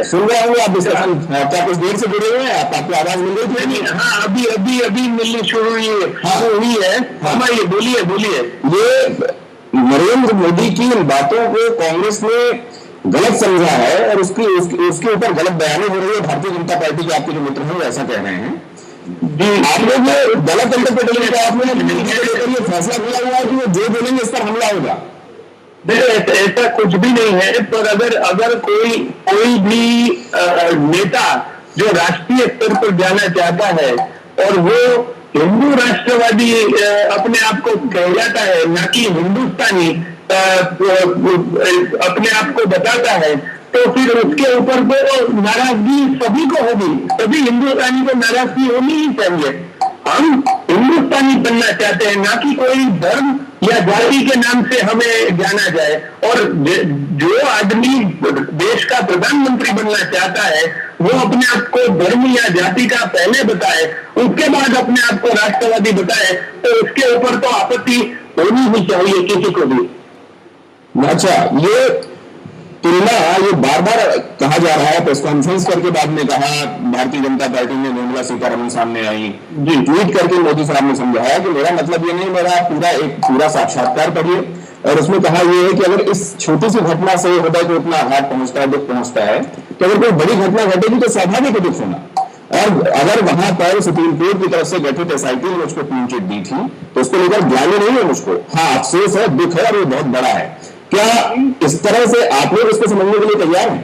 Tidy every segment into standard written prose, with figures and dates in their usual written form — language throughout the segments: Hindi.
सुन रहे होंगे आप डिस्कशन, क्या कुछ देर से जुड़े हुए हैं आप? आपको आवाज मिल रही थी? हाँ, अभी मिलनी शुरू हुई है। हाँ, ये बोलिए। ये नरेंद्र मोदी की इन बातों को कांग्रेस ने गलत समझा है और उसके ऊपर गलत बयानी हो रही है। भारतीय जनता पार्टी के आपके जो मित्र हैं वो ऐसा कह रहे हैं जी। आपने जो गलत इंटरप्रिटेशन किया, आपने ये फैसला किया हुआ है कि वो जो बोलेंगे इस पर हमला होगा। ऐसा कुछ भी नहीं है। पर अगर कोई भी नेता जो राष्ट्रीय स्तर पर जाना चाहता है और वो हिंदू राष्ट्रवादी अपने आप को कहलाता है, ना कि हिंदुस्तानी अपने आप को बताता है, तो फिर उसके ऊपर तो नाराजगी सभी को होगी। सभी हिंदुस्तानी को नाराजगी होनी ही चाहिए। हम हिंदुस्तानी बनना चाहते हैं, ना कि कोई धर्म या जाति के नाम से हमें जाना जाए। और जो आदमी देश का प्रधानमंत्री बनना चाहता है वो अपने आप को धर्म या जाति का पहले बताए, उसके बाद अपने आप को राष्ट्रवादी बताए, तो उसके ऊपर तो आपत्ति होनी ही चाहिए किसी को भी। अच्छा, ये तुलना ये बार बार कहा जा रहा है, प्रेस कॉन्फ्रेंस करके बाद में कहा भारतीय जनता पार्टी में निर्मला सीतारमण सामने आई जी, ट्वीट करके मोदी साहब ने समझाया कि मेरा मतलब ये नहीं, मेरा पूरा साक्षात्कार पढ़िए। और उसमें कहा यह है कि अगर इस छोटी सी घटना से हृदय को इतना आघात पहुंचता है, दुख पहुंचता है, तो अगर कोई बड़ी घटना घटेगी तो स्वाभाविक है दुख होना। और अगर वहां पर सुप्रीम कोर्ट की तरफ से गठित एसआईटी ने उसको क्लीन चिट दी थी तो उसको लेकर ग्लानि नहीं है मुझको, हाँ अफसोस है, दुख है और ये बहुत बड़ा है। क्या इस तरह से आप लोग इसको समझने के लिए तैयार हैं?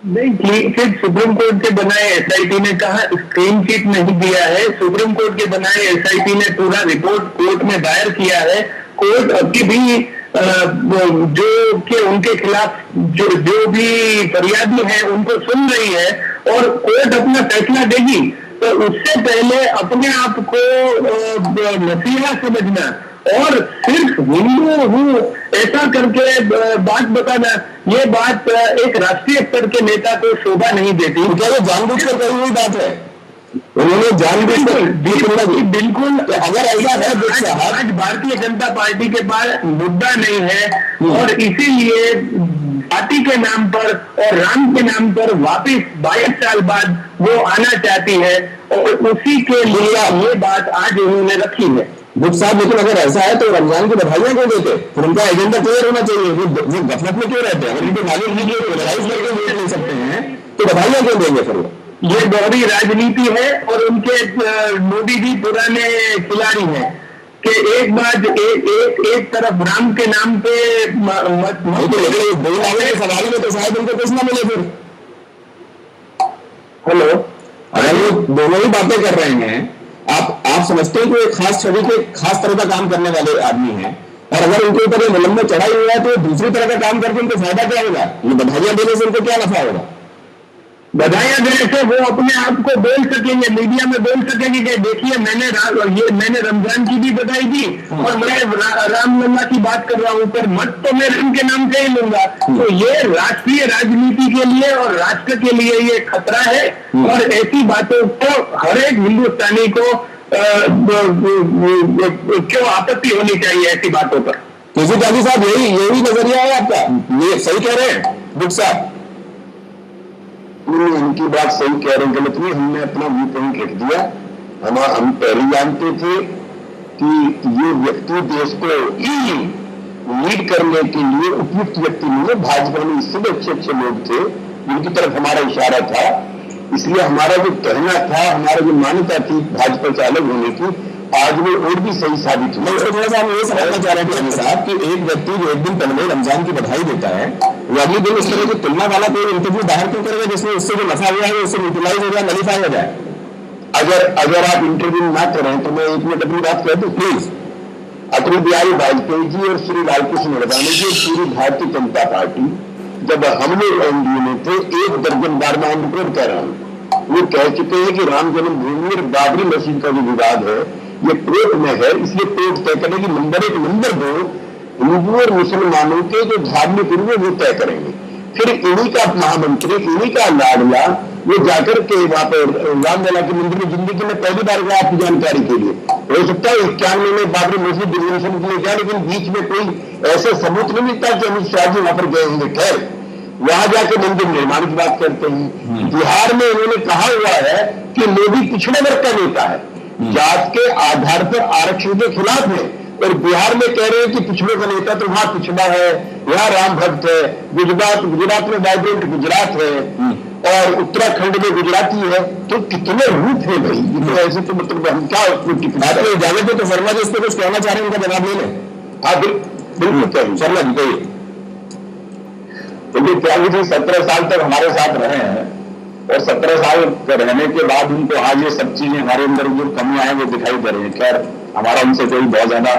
नहीं, फिर सुप्रीम कोर्ट के बनाए एसआईटी ने कहा क्लीन चिट नहीं दिया है। सुप्रीम कोर्ट के बनाए एसआईटी ने पूरा रिपोर्ट कोर्ट में दायर किया है। कोर्ट अभी भी जो कि उनके खिलाफ जो भी फरियादी है उनको सुन रही है और कोर्ट अपना फैसला देगी। तो उससे पहले अपने आप को मसीहा समझना और सिर्फ हिंदू हूँ ऐसा करके बात बताना, ये बात एक राष्ट्रीय स्तर के नेता को शोभा नहीं देती। क्या वो जानबूझकर कही हुई बात है? उन्होंने जानबूझकर बिल्कुल। अगर ऐसा है, आज भारतीय जनता पार्टी के पास मुद्दा नहीं है और इसीलिए जाति के नाम पर और राम के नाम पर वापिस 22 साल बाद वो आना चाहती है और उसी के लिए ये बात आज उन्होंने रखी है। बुक साहब, लेकिन अगर ऐसा है तो रमजान की बधाइयां क्यों देते? फिर उनका एजेंडा क्लियर होना चाहिए। वो गफलत में क्यों रहते हैं? अगर इनको मालूम नहीं करके वोट ले सकते हैं तो बधाइयां क्यों देंगे? फिर ये दोहरी राजनीति है और उनके मोदी जी पुराने खिलाड़ी हैं कि एक बार एक तरफ राम के नाम पे सवाल में तो शायद उनको कुछ ना मिले। फिर हेलो, अगर वो दोनों ही बातें कर रहे हैं, आप समझते हैं कि एक खास छवि के खास तरह का काम करने वाले आदमी हैं और अगर उनके ऊपर ये निलंबन चढ़ाई हुआ है तो दूसरी तरह का काम करके उनको फायदा क्या होगा? ये बधाइयां देने से उनको क्या नफा होगा? बधाइयां देने से वो अपने आप को बोल सकेंगे, मीडिया में बोल सकेंगे कि देखिए मैंने रमजान की भी बधाई दी और मैं रामलला की बात कर रहा हूं, पर मत तो मैं राम के नाम से ही लूंगा। तो ये राष्ट्रीय राजनीति के लिए और राष्ट्र के लिए ये खतरा है और ऐसी बातों को हर एक हिंदुस्तानी को क्यों आपत्ति होनी चाहिए ऐसी बातों पर। केसी त्यागी साहब, यही नजरिया है आपका? ये सही कह रहे हैं बुक साहब? उनकी बात सही कह रहे हैं, गलत नहीं। हमने अपना व्यू पॉइंट लिख दिया। हम पहले जानते थे कि ये व्यक्ति देश को लीड करने के लिए उपयुक्त व्यक्ति नहीं है। भाजपा में इससे भी अच्छे लोग थे जिनकी तरफ हमारा इशारा था, इसलिए हमारा जो कहना था, हमारा जो मान्यता थी भाजपा से अलग होने की, आज वो और भी सही साबित हुआ। थोड़ा सा हम ये समझना चाह रहे थे साहब कि एक व्यक्ति जो एक दिन पहले रमजान की बधाई देता है वो अगले दिन इस तरह की तुलना वाला कोई इंटरव्यू बाहर क्यों करेगा जिसमें उससे जो नफा हुआ है उससे यूटिलाइज हो जाए, नलीफाई हो जाए? अगर आप इंटरव्यू ना करें तो मैं 1 मिनट अपनी बात कह दूं प्लीज। अटल बिहारी वाजपेयी जी और श्री लालकृष्ण अडवाणी जी, पूरी भारतीय जनता पार्टी जब हम लोग एनडीए में थे 1 दर्जन बार मैं रिपोर्ट कह रहा हूँ, वो कह चुके हैं कि राम जन्मभूमि और बाबरी मस्जिद का जो विवाद है ये कोर्ट में है, इसलिए कोर्ट तय करेगी। नंबर 1, नंबर 2, हिंदू और मुसलमानों के जो धार्मिक गुरु है वो तय करेंगे। फिर इन्हीं का महामंत्री, इन्हीं का लाडला वो जाकर के वहां पर रामलला के मंदिर में जिंदगी में पहली बार गया। आपकी जानकारी के लिए हो सकता है 91 में बाबरी मस्जिद डिवोशन के लिए गया, लेकिन बीच में कोई ऐसे सबूत नहीं मिलता कि अमित शाह जी वहां पर गए होंगे। खैर, वहां जाके मंदिर निर्माण की बात करते हैं। बिहार में उन्होंने कहा हुआ है कि मोदी पिछड़े वर्ग का नेता है, जात के आधार पर आरक्षण के खिलाफ है, और बिहार में कह रहे हैं कि पिछड़ों का नेता तो वहां पिछड़ा है, यहाँ राम भक्त है, गुजरात में वाइब्रेंट गुजरात है, और उत्तराखंड में गुजराती है। तो कितने रूप है भाई, तो ऐसे तो मतलब हम क्या आपको इजाजत है तो शर्मा जी इस पर कुछ कहना चाह रहे हैं, उनका जवाब ले लें। हाँ बिल्कुल कहिए शर्मा जी कहिए। क्योंकि त्यागी जी 17 साल तक हमारे साथ रहे हैं, और 17 साल रहने के बाद उनको आज ये सब चीजें हमारे अंदर जो कमियां हैं वो दिखाई दे रही है। खैर हमारा उनसे कोई बहुत ज्यादा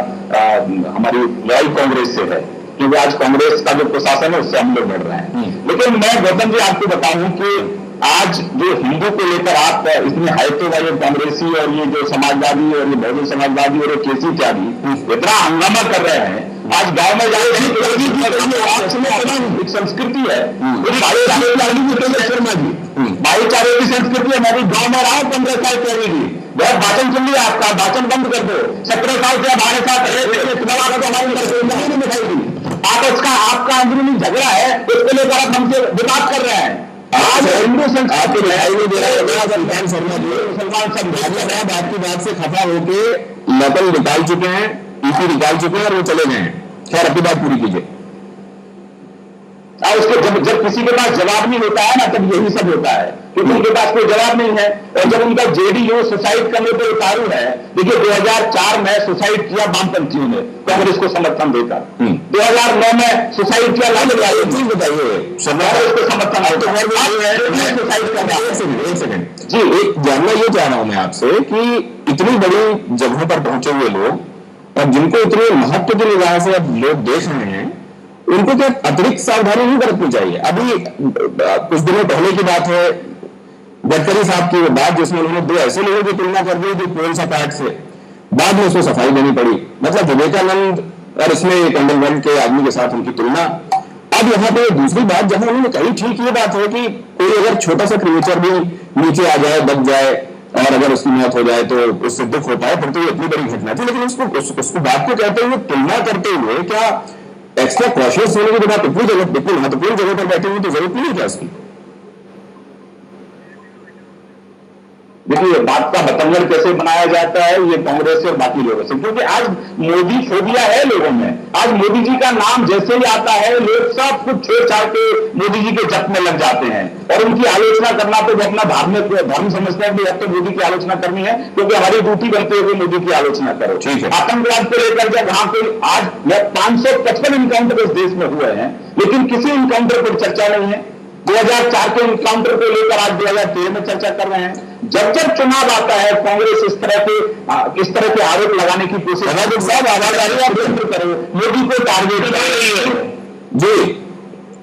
हमारी लड़ाई कांग्रेस से है, क्योंकि आज कांग्रेस का जो प्रशासन है उससे हम लोग लड़ रहे हैं। लेकिन मैं गौतम जी आपको बताऊं कि आज जो हिंदू को लेकर आप इतने हाइटे वाले कांग्रेसी और ये जो समाजवादी और ये बहुजन समाजवादी और केसी त्यागी इतना हंगामा कर रहे हैं, आज गांव में जाके एक संस्कृति है शर्मा जी, भाईचारे की संस्कृति है। मैं भी गांव में रहा हूं 15 साल पहले भी, बहुत भाषण सुन लिया आपका, भाषण बंद कर दो। 17 साल से हमारे साथ नहीं दिखाई दी। आप उसका आपका अंदरूनी झगड़ा है, उसके लेकर आप हमसे विवाद कर रहे हैं। आज हिंदू आपको दिखाई नहीं दे रहा है शर्मा जी, मुसलमान सब भाजपा आपकी बात से खफा होके नकल निकाल चुके हैं, ईपी निकाल चुके हैं और वो चले गए हैं। खैर अपनी बात पूरी कीजिए। उसके जब किसी के पास जवाब नहीं होता है ना, तब यही सब होता है, क्योंकि उनके पास कोई जवाब नहीं है। और जब उनका जेडीयू सुसाइड करने पर उतारू है, देखिए 2004 में सुसाइड किया वामपंथियों ने कांग्रेस को समर्थन देकर, 2009 में सुसाइड किया लालू चीज बताइए उसको समर्थन एक सेकंड जी, एक जानना ये चाह रहा हूं मैं आपसे कि इतनी बड़ी जगहों पर पहुंचे हुए लोग और जिनको इतने महत्व की निगाह से अब लोग देख रहे हैं, उनको क्या अतिरिक्त सावधानी नहीं बरतनी चाहिए? अभी कुछ दिनों पहले की बात है, गडकरी साहब की वो बात जिसमें उन्होंने दो ऐसे लोगों की तुलना कर दी जो पोल सा पैट से, बाद में उसको सफाई देनी पड़ी। मतलब विवेकानंद और इसमें एक अंडरवर्ल्ड के आदमी के साथ उनकी तुलना। अब यहाँ पे दूसरी बात जहां उन्होंने कही, ठीक ये बात है कि कोई अगर छोटा सा क्रिएचर भी नीचे आ जाए, दब जाए और अगर उसकी मौत हो जाए तो उससे दुख होता है, फिर तो ये इतनी बड़ी घटना थी। लेकिन उसको बात को कहते हुए, तुलना करते हुए क्या एक्स्ट्रा कॉशियस होने की बात बिल्कुल महत्वपूर्ण जगह पर बैठे हुए तो जरूरत नहीं है क्या इसकी? देखिए बात का बतंगड़ कैसे बनाया जाता है ये कांग्रेस और बाकी लोगों से, क्योंकि आज मोदी फोबिया है लोगों में। आज मोदी जी का नाम जैसे ही आता है लोग सब कुछ छेड़छाड़ के मोदी जी के जप में लग जाते हैं, और उनकी आलोचना करना तो वो अपना धार्मिक धर्म समझते हैं कि अब तो मोदी की आलोचना करनी है, क्योंकि हमारी ड्यूटी बनती है कि मोदी की आलोचना करो। ठीक है। आतंकवाद को लेकर जब वहां कोई आज 555 इनकाउंटर इस देश में हुए हैं, लेकिन किसी इनकाउंटर पर चर्चा नहीं है। 2004 के इनकाउंटर को लेकर आज 2013 में चर्चा कर रहे हैं। जब जब चुनाव आता है कांग्रेस इस तरह के आरोप लगाने की कोशिश साहब आवाज आ रही है, आप बंद करो, मोदी को टारगेट कर रही है जी,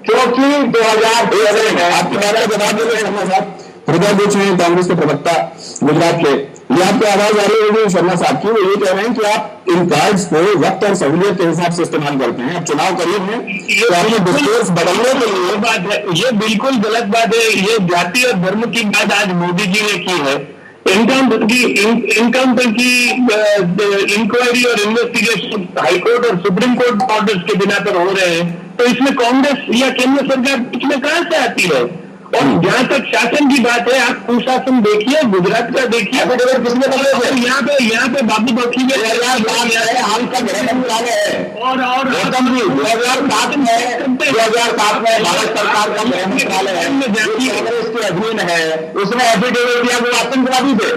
क्योंकि 2013 में आपकी बात का जवाब दे रहे हैं शर्मा साहब। हृदय बुच हैं कांग्रेस के प्रवक्ता गुजरात के, ये आपकी आवाज आ रही होगी शर्मा साहब की, वो ये कह रहे हैं कि आप इन कार्ड्स को वक्त और सहूलियत के हिसाब से इस्तेमाल करते हैं। अब चुनाव करीब है तो आपने डिस्कोर्स बदलने के लिए बात है, ये बिल्कुल गलत बात है। ये जाति और धर्म की बात आज मोदी जी ने की है। इनकाउंटर की इंक्वायरी और इन्वेस्टिगेशन हाईकोर्ट और सुप्रीम कोर्ट ऑर्डर्स के बिना पर हो रहे हैं, तो इसमें कांग्रेस या केंद्र सरकार इसमें कहां से आती है? और जहां तक शासन की बात है, आप कुशासन देखिए, गुजरात का देखिए, यहाँ पे बाबू बख्शी ने हाल का गृह मंत्रालय है, और 2007 में भारत सरकार का गृह मंत्रालय है, कांग्रेस के अधीन है, उसने एफिडेविट दिया वो आतंकवादी थे,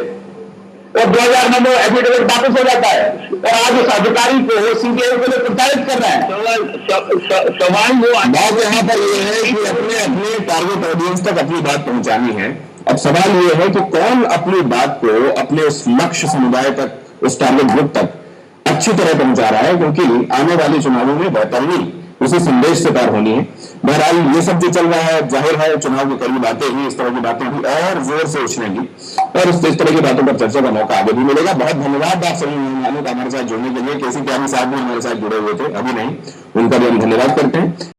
और 2009 में एफिडेविट वापस हो जाता है, और आज उस अधिकारी को सीबीआई के लिए प्रताड़ित कर रहे हैं। सवाल वो बात यहाँ पर ये है कि अपने अपने टारगेट ऑडियंस तक अपनी बात पहुंचानी है। अब सवाल ये है कि कौन अपनी बात को अपने उस लक्ष्य समुदाय तक, उस टारगेट ग्रुप तक अच्छी तरह पहुंचा रहा है, क्योंकि आने वाले चुनावों में बेहतरीन उसी संदेश से पार होनी है। बहरहाल ये सब जो चल रहा है, जाहिर है चुनाव के करीब आते ही इस तरह की बातें भी और जोर से उछलेंगी, और इस तरह की बातों पर चर्चा का मौका आगे भी मिलेगा। बहुत धन्यवाद आप सभी मेहमानों का हमारे साथ जुड़ने के लिए। केसी त्यागी साहब भी हमारे साथ जुड़े हुए थे, अभी नहीं, उनका भी हम धन्यवाद करते हैं।